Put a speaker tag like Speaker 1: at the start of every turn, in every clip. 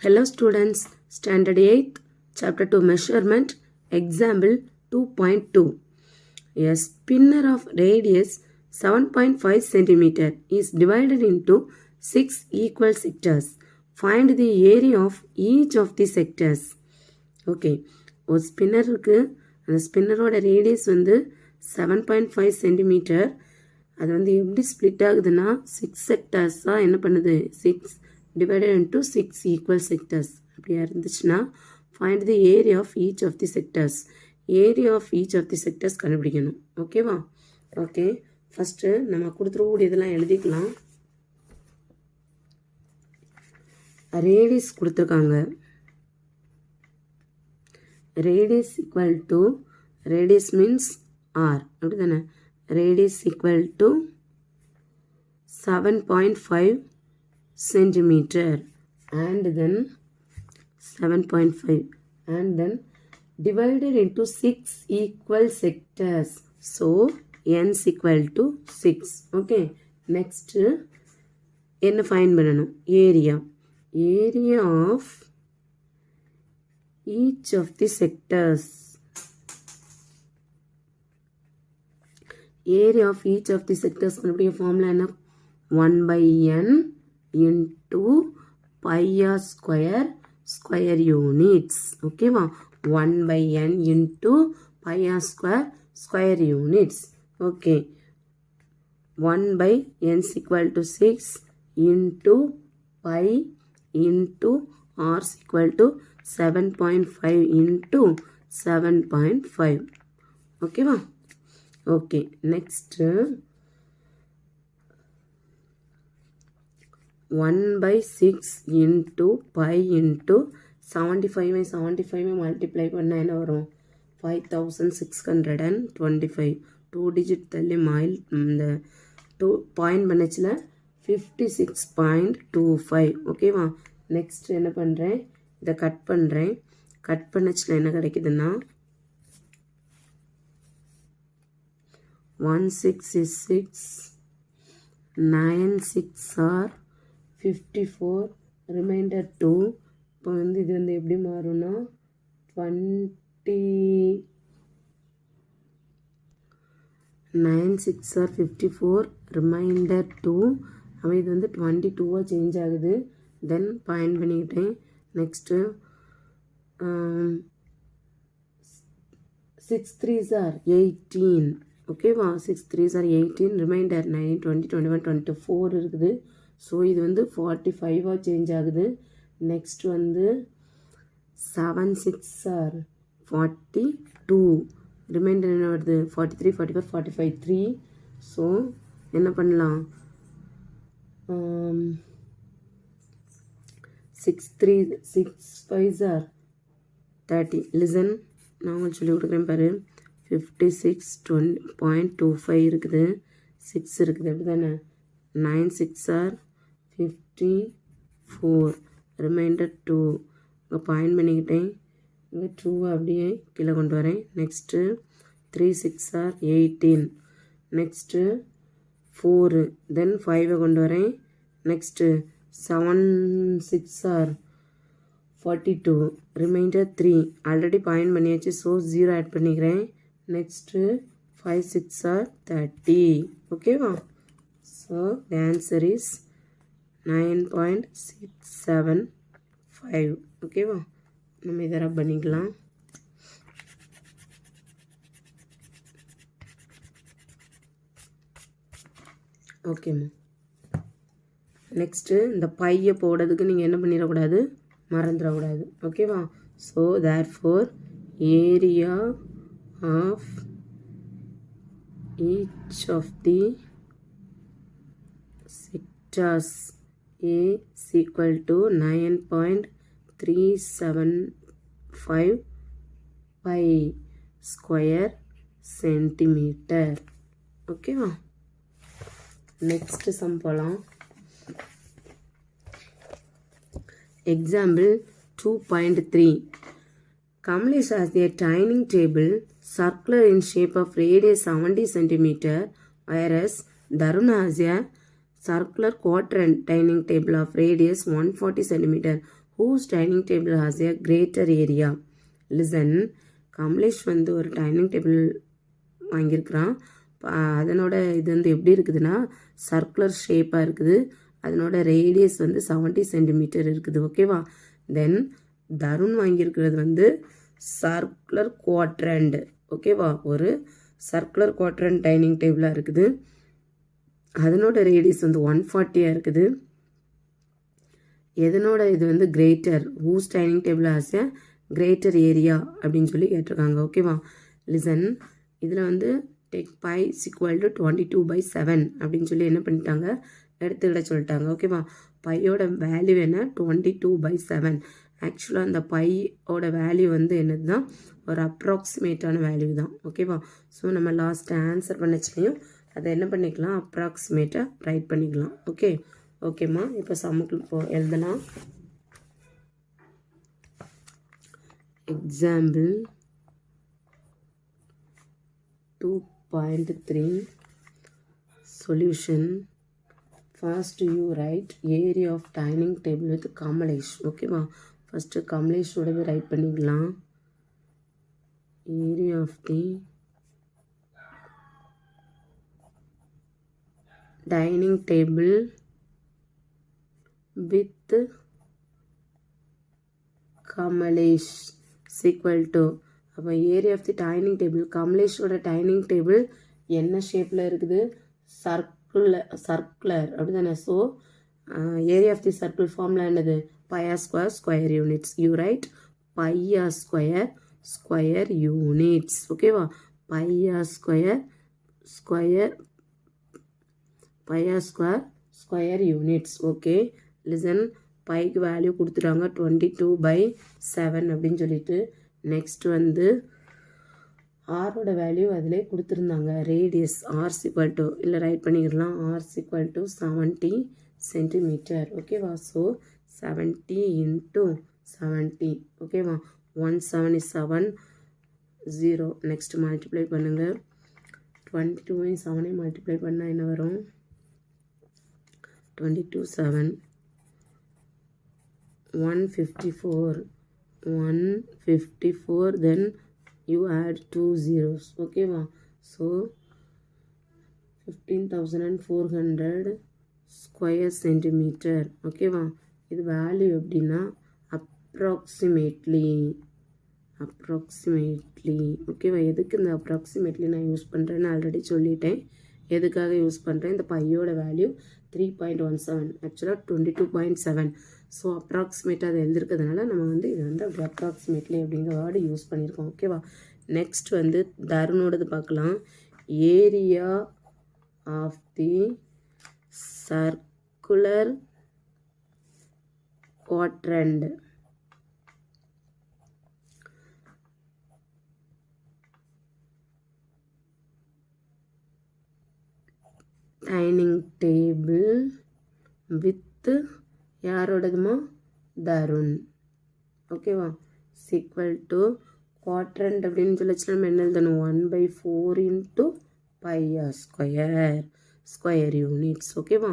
Speaker 1: Hello students, Standard 8th, Chapter 2 Measurement, Example 2.2. A spinner of radius 7.5 cm is divided into 6 equal sectors. Find the area of each of the sectors. Okay, ஒரு spinner இருக்குது. அந்த ஸ்பின்னரோட radius வந்து 7.5 centimetre. அது வந்து எப்படி split ஆகுதுன்னா 6 செக்டர்ஸாக என்ன பண்ணுது, 6 divided into 6 equal sectors. அப்படியா இருந்துச்சுன்னா find the area of each of the sectors. Area of each of the sectors கண்டுபிடிக்கணும். ஓகேவா? ஓகே, ஃபஸ்ட்டு நம்ம கொடுத்துருக்கூடியதெல்லாம் எழுதிக்கலாம். ரேடியஸ் கொடுத்துருக்காங்க. Radius equal to, radius means R, அப்படி தானே? Radius equal to 7.5 centimeter and then 7.5 and then divided into 6 equal sectors. So n is equal to 6. Okay, next என்ன find பண்ணணும்? Area. Area of each of the sectors. Area of each of the sectors கண்டுபிடிக்க formula என்ன? 1 by n into pi r square square units. ஓகேவா? 1 by n into pi r square square units. Okay, 1 by n is equal to 6 into pi into r is equal to 7.5 into 7.5. ஓகேவா? Okay, next 1 by 6 into pi into 75 multiply பண்ணால் என்ன வரும்? 5625. 2 digit தள்ளி mile இந்த 2 point பண்ணச்சில் 56.25. ஓகேவா? Next என்ன பண்ணுறேன், இதை கட் பண்ணுறேன். கட் பண்ணச்சில் என்ன கிடைக்குதுன்னா 1 6 is 6, 9 6 are 54, ரிமைண்டர் 2. இப்போ வந்து இது வந்து எப்படி மாறும்னா 9 6 are 54, ரிமைண்டர் 2. அப்போ இது வந்து 22 சேஞ்ச் ஆகுது. தென் பாயிண்ட் பண்ணிக்கிட்டேன். Next 6 3s are 18. ஓகேவா? 6 3s are 18, ரிமைண்டர் 9 20 21 24 இருக்குது. ஸோ இது வந்து 45 சேஞ்ச் ஆகுது. நெக்ஸ்ட் வந்து 7 6 are 42, ரிமைண்டர் என்ன வருது? 43 44 45 3. ஸோ என்ன பண்ணலாம்? 6 5s are 30. லிசன், நான் உங்களுக்கு சொல்லி கொடுக்குறேன் பாரு. 56.25 இருக்குது, 6 இருக்குது, அப்படி தானே? 9 6 are 54, ரிமைண்டர் 2. இங்கே பாயிண்ட் பண்ணிக்கிட்டேன். இங்கே 2 அப்படியே கீழே கொண்டு வரேன். Next 3 6 are 18. நெக்ஸ்ட்டு 4, தென் 5 கொண்டு வரேன். Next 7 6 are 42, remainder 3. Already point பண்ணியாச்சு, ஸோ 0 ஆட் பண்ணிக்கிறேன். Next 5 6 are 30. ஓகேவா? So the answer is 9.675. ஓகேவா? நம்ம இதை ரப் பண்ணிக்கலாம். ஓகேம்மா. நெக்ஸ்ட்டு இந்த பையை போடுறதுக்கு நீங்கள் என்ன பண்ணிடக்கூடாது, மறந்துடக்கூடாது. ஓகேவா? So therefore area of each of the sectors A is equal to 9.375 pi square centimeter. ஓகேவா? நெக்ஸ்ட் சம் போகலாம். Example 2.3. Kamlesh has a dining table circular in shape of radius 70 centimeter, whereas Darun has a circular quadrant dining table of radius 140 cm whose dining table has a greater area. Listen, Kamlesh வந்து ஒரு dining table வாங்கியிருக்கிறான். அதனோட இது வந்து எப்படி இருக்குதுன்னா circular ஷேப்பாக இருக்குது. அதனோட ரேடியஸ் வந்து 70 சென்டிமீட்டர் இருக்குது. ஓகேவா? தென் தருண் வாங்கியிருக்கிறது வந்து சர்க்குலர் குவாட்ரண்ட். ஓகேவா? ஒரு சர்க்குலர் குவாட்ரண்ட் டைனிங் டேபிளாக இருக்குது. அதனோட ரேடியஸ் வந்து 140 இருக்குது. எதனோட இது வந்து greater, whose dining table has a greater area அப்படின்னு சொல்லி கேட்டிருக்காங்க. ஓகேவா? லிசன், இதில் வந்து டேக் பை ஈக்குவல் டு 22/7 அப்படின்னு சொல்லி என்ன பண்ணிட்டாங்க, எடுத்துக்கிட சொல்லிட்டாங்க. ஓகேவா? பையோட வேல்யூ என்ன, 22/7. ஆக்சுவலாக அந்த பையோட வேல்யூ வந்து என்னது தான், ஒரு அப்ராக்சிமேட்டான வேல்யூ தான். ஓகேவா? ஸோ நம்ம லாஸ்ட் ஆன்சர் பண்ணச்சுலையும் அதை என்ன பண்ணிக்கலாம், அப்ராக்சிமேட்டாக ரைட் பண்ணிக்கலாம். ஓகேம்மா. இப்போ சம்முக்கு எழுதலாம். Example 2.3 solution. First you write area of dining table with Kamlesh. ஓகேவா? ஃபஸ்ட்டு கமலேஷோடது ரைட் பண்ணிக்கலாம். Area of the dining table with Kamlesh equal to, அப்போ area of the dining table, கமலேஷோட டைனிங் டேபிள் என்ன ஷேப்பில் இருக்குது, சர்க்குலர் அப்படி தானே. So area of the circle formula என்னது, pi r square square units. You write pi r square square units. ஓகேவா? Pi r square square pi r square square units. Okay, listen, bike value கொடுத்துட்டாங்க 22/7 அப்படின்னு சொல்லிட்டு. நெக்ஸ்ட் வந்து ஆரோட வேல்யூ அதிலே கொடுத்துருந்தாங்க. ரேடியஸ் ஆர் ஈக்குவல் டு, இல்லை ரைட் பண்ணிக்கலாம், ஆர் ஈக்குவல் டு 70 சென்டிமீட்டர். ஓகேவா? ஸோ 70 × 70. ஓகேவா? 177 நெக்ஸ்ட் மல்டிப்ளை பண்ணுங்கள். 22 7 மல்டிப்ளை பண்ணால் என்ன வரும், 22 7 154 then you add 2 zeros. ஓகேவா? So 15,400 square centimetre. ஓகேவா? இது வேல்யூ எப்படின்னா அப்ராக்சிமேட்லி. ஓகேவா? எதுக்கு இந்த அப்ராக்சிமேட்லி நான் யூஸ் பண்ணுறேன்னு ஆல்ரெடி சொல்லிட்டேன். எதுக்காக யூஸ் பண்ணுறேன், இந்த பையோட வேல்யூ 3.17, ஆக்சுவலாக 22.7. ஸோ அப்ராக்சிமேட்டாக அதை எழுதிருக்கிறதுனால நம்ம வந்து இது வந்து அப்படி அப்ராக்சிமேட்லி அப்படிங்கிற வேர்டு யூஸ் பண்ணியிருக்கோம். ஓகேவா? நெக்ஸ்ட் வந்து தருணோடது பார்க்கலாம். Area of the circular quadrant dining table with யாரோடதுமா, தருண். ஓகேவா? ஈக்குவல் டு குவாட்ரண்ட் அப்படின்னு சொல்லிச்சு நம்ம என்ன எழுதணும், 1/4 × பையா ஸ்கொயர் யூனிட்ஸ். ஓகேவா?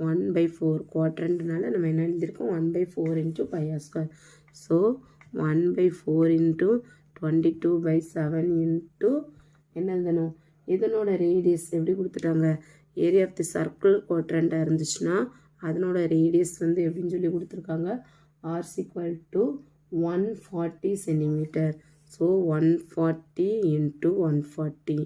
Speaker 1: 1/4 குவாட்ரண்ட்னால நம்ம என்ன எழுதியிருக்கோம், 1/4 × பையா ஸ்கொயர். ஸோ 1/4 × 22/7 × என்ன எழுதணும், இதனோட ரேடியஸ் எப்படி கொடுத்துட்டாங்க, ஏரியா ஆஃப் தி சர்க்கிள் குவாட்ரண்ட்டாக இருந்துச்சுன்னா அதனோட ரேடியஸ் வந்து எப்படின்னு சொல்லி கொடுத்துருக்காங்க, R equal to 140 centimetre. So 140 × 140.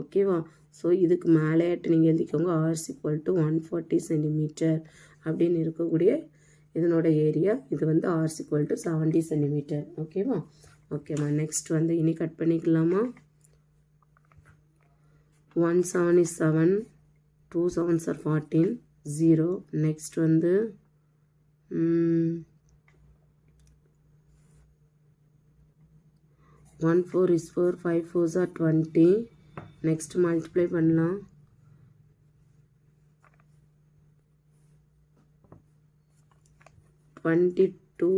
Speaker 1: ஓகேவா? ஸோ இதுக்கு மேலேட்டு நீங்கள் எழுதிக்கோங்க, ஆர் ஈக்குவல் டு 140 சென்டிமீட்டர் அப்படின்னு இருக்கக்கூடிய இதனோட ஏரியா. இது வந்து ஆர் ஈக்குவல் டு 70 சென்டிமீட்டர். ஓகேம்மா. நெக்ஸ்ட் வந்து இனி கட் பண்ணிக்கலாமா. 1 7 is 7, 2 7s are 14, 0. நெக்ஸ்ட் வந்து 1 4 is 4, 5 4s are 20. Next multiply பண்ணலாம். 22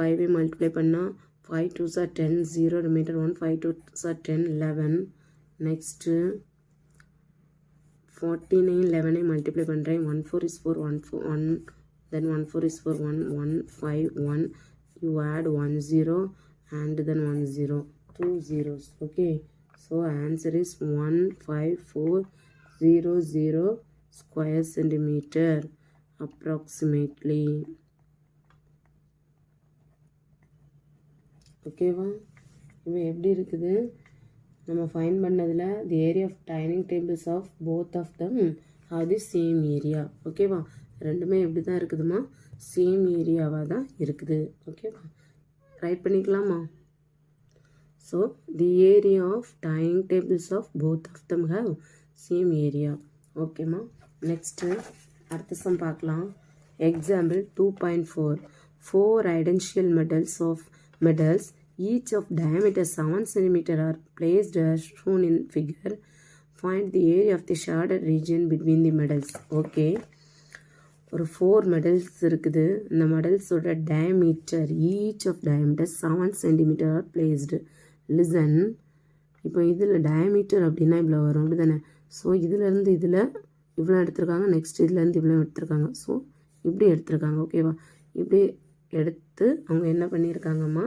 Speaker 1: 5 மல்டிப்ளை பண்ணால் 5 2s are 10, 0 remainder 1, 5 2s are 10, 11. Next 49 11 multiply பண்ணுறேன். 1 4 is 4, 1 then 1 4 is 4, 1 1 5 1, you add 1 0 and then 1 0, 2 zeros. Okay, so answer is 15400 square centimeter approximately. ஓகேவா? இப்போ எப்படி இருக்குது நம்ம find பண்ணதில் the area of dining tables of both of them have the same area. ஓகேவா? ரெண்டுமே எப்படி தான் இருக்குதுமா? சேம் ஏரியாவாக தான் இருக்குது. ஓகேவா? ரைட் பண்ணிக்கலாமா? So the area of dining tables of both of them have same area. ஓகேம்மா. நெக்ஸ்ட்டு அடுத்த சம் பார்க்கலாம். Example 2.4. 4 identical medals each of diameter 7 cm are placed as shown in figure. Find the area of the shaded region between the medals. Okay, ஒரு 4 medals இருக்குது. இந்த மெடல்ஸோட diameter each of diameter 7 cm are placed. Listen, இப்போ இதில் diameter அப்படின்னா இவ்வளோ வரும் அப்படி தானே? ஸோ இதிலேருந்து இதில் இவ்வளோ எடுத்திருக்காங்க, நெக்ஸ்ட் இதுலேருந்து இவ்வளோ எடுத்திருக்காங்க. ஸோ இப்படி எடுத்திருக்காங்க. ஓகேவா? இப்படி எடுத்து அவங்க என்ன பண்ணியிருக்காங்கம்மா,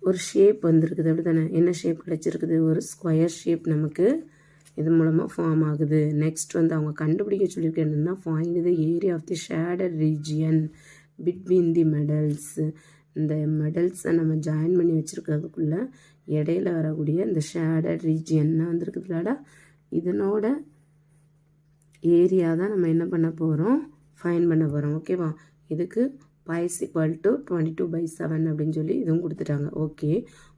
Speaker 1: ஒரு ஷேப் வந்திருக்குது அப்படி தானே? என்ன ஷேப் கிடச்சிருக்குது? ஒரு ஸ்கொயர் ஷேப் நமக்கு இது மூலமாக ஃபார்ம் ஆகுது. நெக்ஸ்ட் வந்து அவங்க கண்டுபிடிக்க சொல்லியிருக்க என்னென்னா, find the area of the shaded region between the medals. இந்த மெடல்ஸை நம்ம ஜாயின் பண்ணி வச்சுருக்கிறதுக்குள்ளே இடையில வரக்கூடிய இந்த ஷேடட் ரீஜியன்னா வந்துருக்குதுலாடா, இதனோட ஏரியா தான் நம்ம என்ன பண்ண போகிறோம், ஃபைன் பண்ண போகிறோம். ஓகேவா? இதுக்கு pi is equal to 22/7 அப்படின்னு சொல்லி இதுவும் கொடுத்துட்டாங்க. Okay,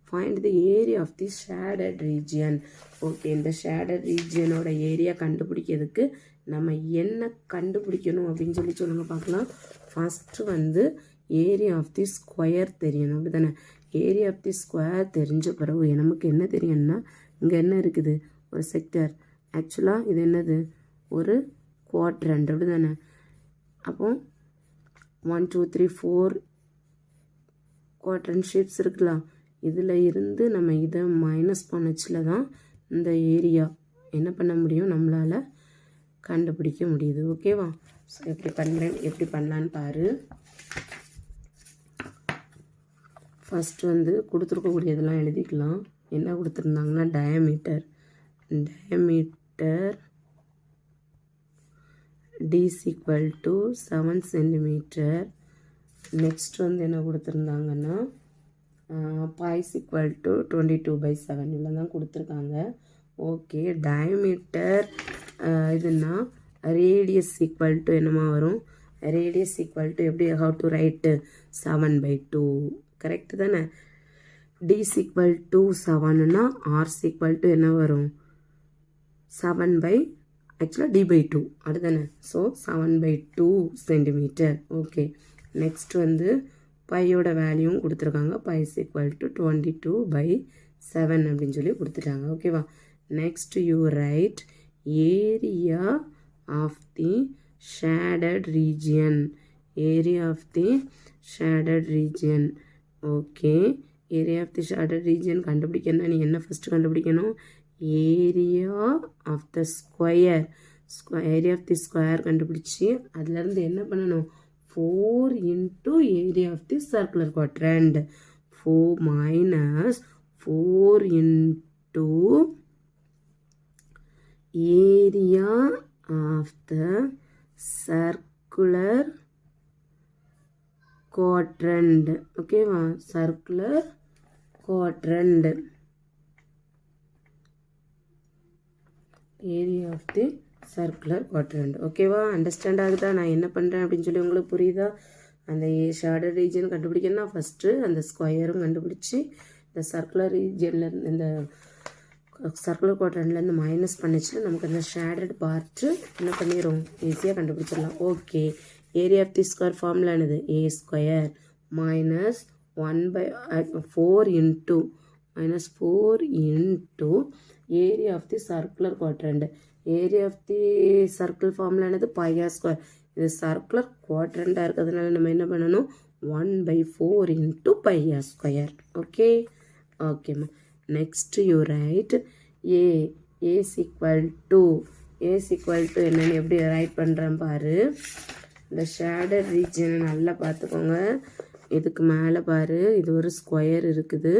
Speaker 1: find the area of the shaded region. Okay, இந்த ஷேடட் ரீஜியனோட ஏரியா கண்டுபிடிக்கிறதுக்கு நம்ம என்ன கண்டுபிடிக்கணும் அப்படின்னு சொல்லி சொல்லுங்க பார்க்கலாம். ஃபஸ்ட்டு வந்து ஏரியா ஆஃப் தி ஸ்கொயர் தெரியணும் அப்படி தானே? ஏரியா ஆஃப் தி ஸ்கொயர் தெரிஞ்ச பிறகு நமக்கு என்ன தெரியும்னா, இங்கே என்ன இருக்குது, ஒரு செக்டர். ஆக்சுவலாக இது என்னது, ஒரு குவாட்ரண்ட் அப்படி தானே? அப்போ 1 2 3 4 குவாட்ரண்ட் ஷேப்ஸ் இருக்கலாம். இதில் இருந்து நம்ம இதை மைனஸ் பண்ணச்சில் தான் இந்த ஏரியா என்ன பண்ண முடியும், நம்மளால் கண்டுபிடிக்க முடியுது. ஓகேவா? ஸோ எப்படி பண்ணலான்னு பாரு. ஃபஸ்ட்டு வந்து கொடுத்துருக்கக்கூடியதெல்லாம் எழுதிக்கலாம். என்ன கொடுத்துருந்தாங்கன்னா, diameter d is equal to 7 cm. Next வந்து என்ன கொடுத்துருந்தாங்கன்னா, pi is equal to 22/7 இவ்வளோ தான் கொடுத்துருக்காங்க. ஓகே, டயமீட்டர் இதுனா ரேடியஸ் ஈக்குவல் டு என்னமா வரும், ரேடியஸ் ஈக்குவல் டு எப்படி, how to write 7/2 கரெக்டு தானே? d is equal to 7னா r is equal to என்ன வரும், 7 ஆக்சுவலாக d/2 அதுதானே? So 7/2 centimetre. ஓகே, நெக்ஸ்ட் வந்து பையோட வேல்யூவும் கொடுத்துருக்காங்க. pi is equal to 22/7 அப்படின்னு சொல்லி கொடுத்துட்டாங்க. ஓகேவா? Next you write area of the shaded region. Area of the shaded region. Okay, area of the shaded region கண்டுபிடிக்கணும்னா நீ என்ன ஃபஸ்ட்டு கண்டுபிடிக்கணும், area of the square. Area of the square கண்டுபிடிச்சி அதுலேருந்து என்ன பண்ணணும், 4 into area of the circular quadrant. 4 minus 4 into area of the circular quadrant. ஓகேவா? Circular quadrant. Area of the circular quadrant. ஓகேவா? அண்டர்ஸ்டாண்ட் ஆகுதா நான் என்ன பண்ணுறேன் அப்படின்னு சொல்லி உங்களுக்கு புரியுதா? அந்த ஷேடட் ரீஜன் கண்டுபிடிக்கணும்னா ஃபஸ்ட்டு அந்த ஸ்கொயரும் கண்டுபிடிச்சி இந்த சர்க்குலர் ரீஜன்லேருந்து இந்த சர்க்குலர் குவாட்ரண்ட்லேருந்து மைனஸ் பண்ணிச்சு நமக்கு அந்த ஷேடட் பார்ட்டு என்ன பண்ணிடும், ஈஸியாக கண்டுபிடிச்சிடலாம். Okay, area of the square formula என்னது, a square minus 1/4 into area of the circular quadrant. Area of the circle formula என்னது, pi r ஸ்கொயர். இது சர்க்குலர் குவாட்ரண்டாக இருக்கிறதுனால நம்ம என்ன பண்ணணும், 1/4 into pi r square. Okay, ஓகேம்மா. Next you write a is equal to என்னன்னு எப்படி ரைட் பண்ணுறேன் பாரு. இந்த ஷேடட் ரீஜனை நல்லா பார்த்துக்கோங்க. இதுக்கு மேலே பாரு, இது ஒரு ஸ்கொயர் இருக்குது.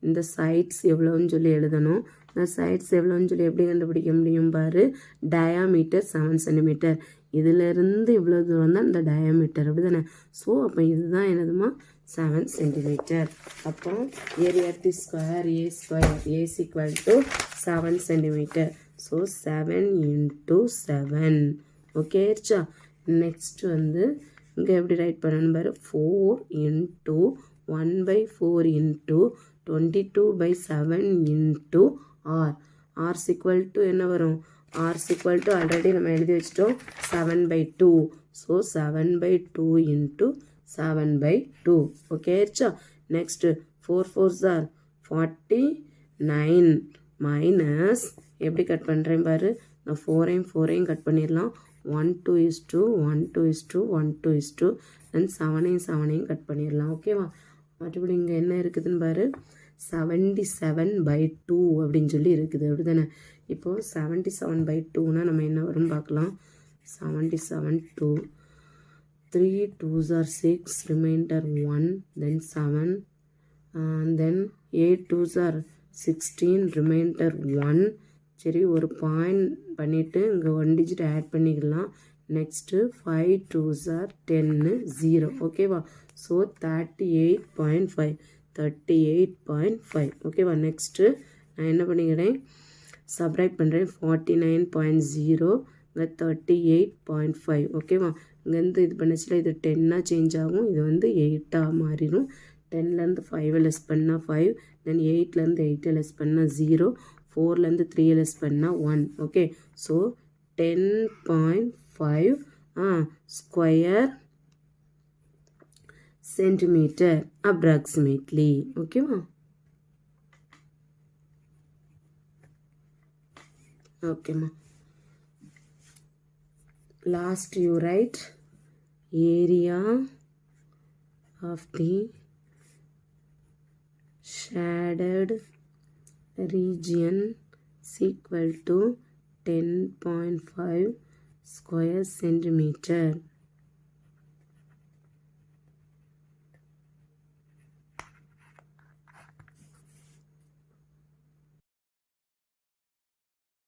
Speaker 1: இந்த சைட்ஸ் எவ்வளோன்னு சொல்லி எழுதணும். இந்த சைட்ஸ் எவ்வளோன்னு சொல்லி எப்படி கண்டுபிடிக்க முடியும் பாரு, டயாமீட்டர் 7 சென்டிமீட்டர். இதிலிருந்து இவ்வளோ தூரம் தான் இந்த டயாமீட்டர், அப்படி தானே? ஸோ அப்போ இதுதான் என்னதுமா, 7 சென்டிமீட்டர். அப்போ area the square A square as equal to 7 centimetre. So 7 × 7. Okay ஆயிடுச்சா? நெக்ஸ்ட் வந்து இங்கே எப்படி ரைட் பண்ணணும் பாரு, 4 × 1/4 × 22/7 × r. r equal to என்ன வரும்? r equal to ஆல்ரெடி நம்ம எழுதி வச்சிட்டோம் 7/2. ஸோ 7/2 × 7/2. ஓகே ஆயிடுச்சா? நெக்ஸ்ட் 4 4s are 49 மைனஸ் எப்படி கட் பண்ணுறேன் பாரு, நான் 4ஐயும் கட் பண்ணிடலாம். 1 2 1 2 1 2 தென் 7ஐயும் கட் பண்ணிடலாம். ஓகேவா? மற்றபடி இங்கே என்ன இருக்குதுன்னு பாரு, 77/2 அப்படின்னு சொல்லி இருக்குது, அப்படி தானே? இப்போது 77/2னா நம்ம என்ன வரும்னு பார்க்கலாம். 77 3 2s are 6 remainder 1 then 7 then 8 2s are 16 remainder 1. சரி, ஒரு பாயிண்ட் பண்ணிவிட்டு இங்கே 1 டிஜிட் ஆட் பண்ணிக்கலாம். Next 5 2s are 10 0. ஓகேவா? ஸோ 38.5. ஓகேவா? நெக்ஸ்ட்டு நான் என்ன பண்ணிக்கிறேன், சப்ராக்ட் பண்ணுறேன். 49.0 இங்கே 38.5. ஓகேவா? இங்கேருந்து இது பண்ணிச்சுல, இது 10ஆக சேஞ்ச் ஆகும், இது வந்து 8ஆக மாறிடும். 10லேருந்து 5 லெஸ் பண்ணால் 5, தென் 8லேருந்து 8 லெஸ் பண்ணால் 0, 4லேருந்து 3 லெஸ் பண்ணால் 1. Okay, so 10.5 square centimetre approximately. ஓகேவா? ஓகேம்மா. Last you write area of the shaded region is equal to 10.5 square centimeter.